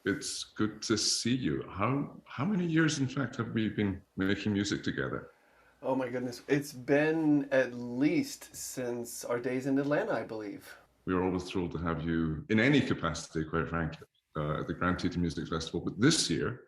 It's good to see you. How many years, in fact, have we been making music together? Oh my goodness. It's been at least since our days in Atlanta, I believe. We're always thrilled to have you in any capacity, quite frankly, at the Grand Teton Music Festival. But this year,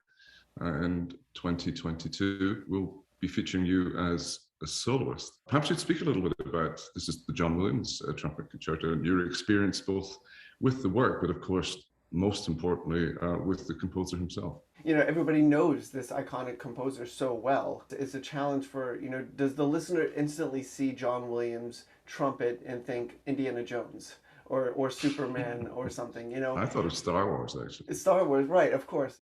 in 2022, we'll be featuring you as a soloist. Perhaps you'd speak a little bit about this is the John Williams trumpet concerto and your experience both with the work, but of course, most importantly, with the composer himself. Everybody knows this iconic composer so well. It's a challenge for, does the listener instantly see John Williams trumpet and think Indiana Jones or Superman or something, I thought of Star Wars, actually. Star Wars, right, of course.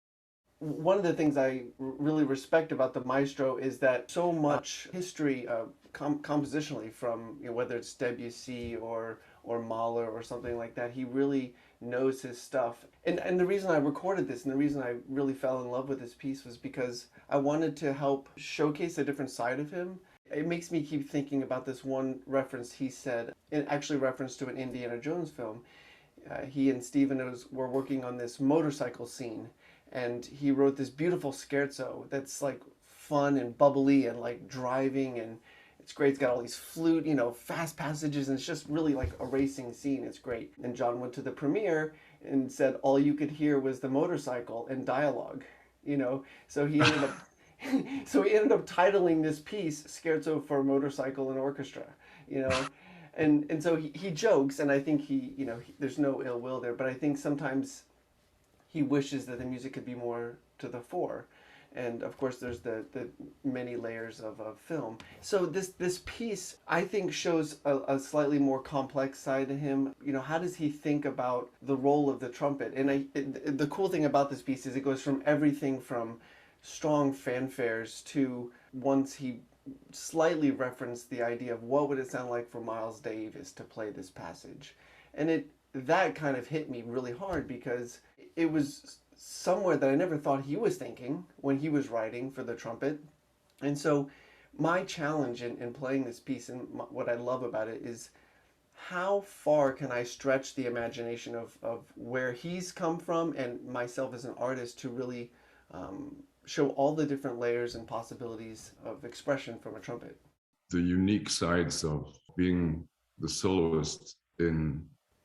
One of the things I really respect about the Maestro is that so much history compositionally from whether it's Debussy or Mahler or something like that, he really knows his stuff. And the reason I recorded this and the reason I really fell in love with this piece was because I wanted to help showcase a different side of him. It makes me keep thinking about this one reference he said, in actually reference to an Indiana Jones film. He and Steven were working on this motorcycle scene, and he wrote this beautiful scherzo that's like fun and bubbly and like driving, and it's great. It's got all these flute, fast passages, and it's just really like a racing scene. It's great. And John went to the premiere and said all you could hear was the motorcycle and dialogue, So he ended up titling this piece Scherzo for Motorcycle and Orchestra, you know. And so he jokes, and I think there's no ill will there, but I think sometimes he wishes that the music could be more to the fore. And of course, there's the many layers of film. So this piece, I think, shows a slightly more complex side to him. How does he think about the role of the trumpet? And the cool thing about this piece is it goes from everything from strong fanfares to, once he slightly referenced the idea of what would it sound like for Miles Davis to play this passage. And that kind of hit me really hard because it was somewhere that I never thought he was thinking when he was writing for the trumpet. And so my challenge in playing this piece, and what I love about it, is how far can I stretch the imagination of where he's come from and myself as an artist to really show all the different layers and possibilities of expression from a trumpet. The unique sides of being the soloist in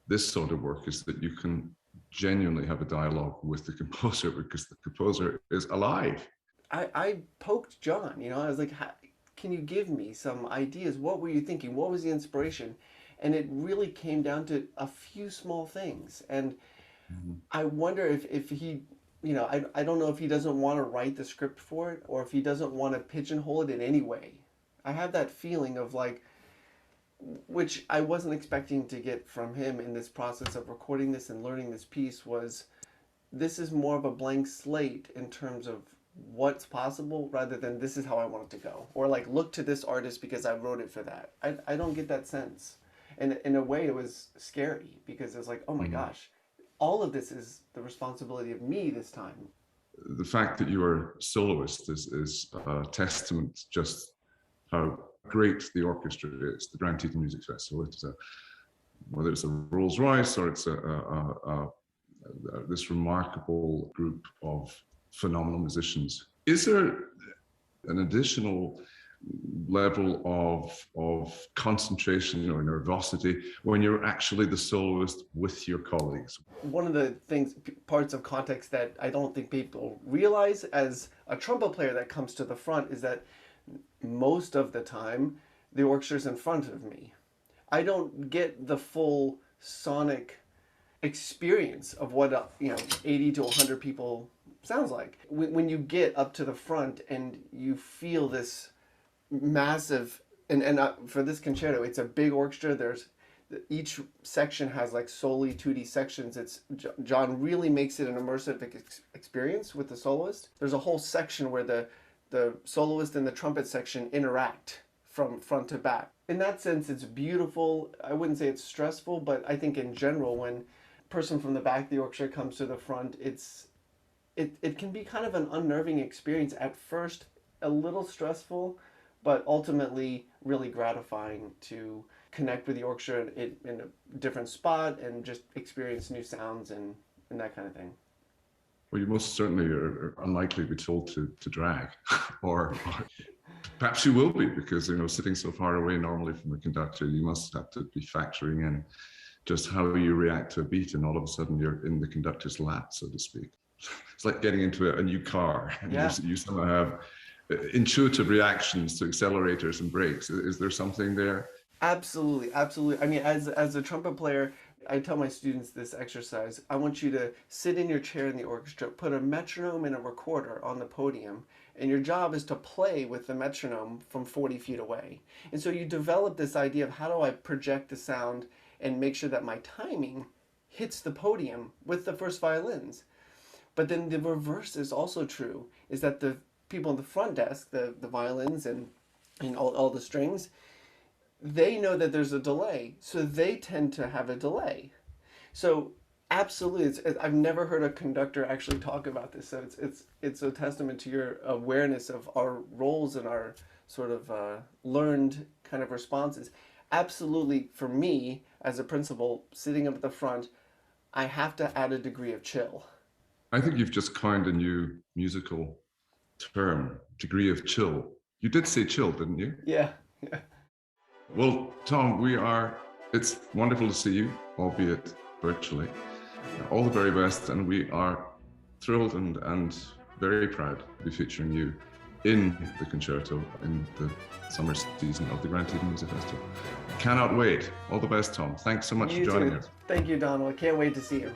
this sort of work is that you can genuinely have a dialogue with the composer because the composer is alive. I poked John, I was like, can you give me some ideas? What were you thinking? What was the inspiration? And it really came down to a few small things. And I wonder if he, I don't know if he doesn't want to write the script for it or if he doesn't want to pigeonhole it in any way. I have that feeling of like, which I wasn't expecting to get from him in this process of recording this and learning this piece, was this is more of a blank slate in terms of what's possible rather than this is how I want it to go. Or like, look to this artist because I wrote it for that. I don't get that sense. And in a way, it was scary because it was like, oh my gosh, all of this is the responsibility of me this time. The fact that you are soloist is a testament just how great the orchestra is. The Grand Teton Music Festival, whether it's a Rolls Royce or it's this remarkable group of phenomenal musicians. Is there an additional level of concentration or nervosity when you're actually the soloist with your colleagues? One of the parts of context that I don't think people realize as a trumpet player that comes to the front is that most of the time the orchestra's in front of me. I don't get the full sonic experience of what 80 to 100 people sounds like. When you get up to the front and you feel this massive, and for this concerto, it's a big orchestra. Each section has like solely 2D sections. John really makes it an immersive experience with the soloist. There's a whole section where the soloist and the trumpet section interact from front to back. In that sense, it's beautiful. I wouldn't say it's stressful, but I think in general, when a person from the back of the orchestra comes to the front, it can be kind of an unnerving experience at first, a little stressful, but ultimately really gratifying to connect with the orchestra in a different spot and just experience new sounds and that kind of thing. Well, you most certainly are unlikely to be told to drag, or perhaps you will be, because sitting so far away normally from the conductor, you must have to be factoring in just how you react to a beat, and all of a sudden you're in the conductor's lap, so to speak. It's like getting into a new car, and you somehow have intuitive reactions to accelerators and brakes. Is there something there? Absolutely, absolutely. I mean, as a trumpet player, I tell my students this exercise. I want you to sit in your chair in the orchestra, put a metronome and a recorder on the podium, and your job is to play with the metronome from 40 feet away. And so you develop this idea of, how do I project the sound and make sure that my timing hits the podium with the first violins. But then the reverse is also true, is that the people in the front desk, the violins and all the strings, they know that there's a delay, so they tend to have a delay. So absolutely, I've never heard a conductor actually talk about this. So it's a testament to your awareness of our roles and our sort of learned kind of responses. Absolutely, for me as a principal sitting up at the front, I have to add a degree of chill. I think you've just coined a new musical term, degree of chill. You did say chill, didn't you? Yeah. Well, Tom, it's wonderful to see you, albeit virtually. All the very best, and we are thrilled and very proud to be featuring you in the concerto in the summer season of the Grand Teton Music Festival. Cannot wait. All the best, Tom. Thanks so much for joining us. Thank you, Donald. I can't wait to see you.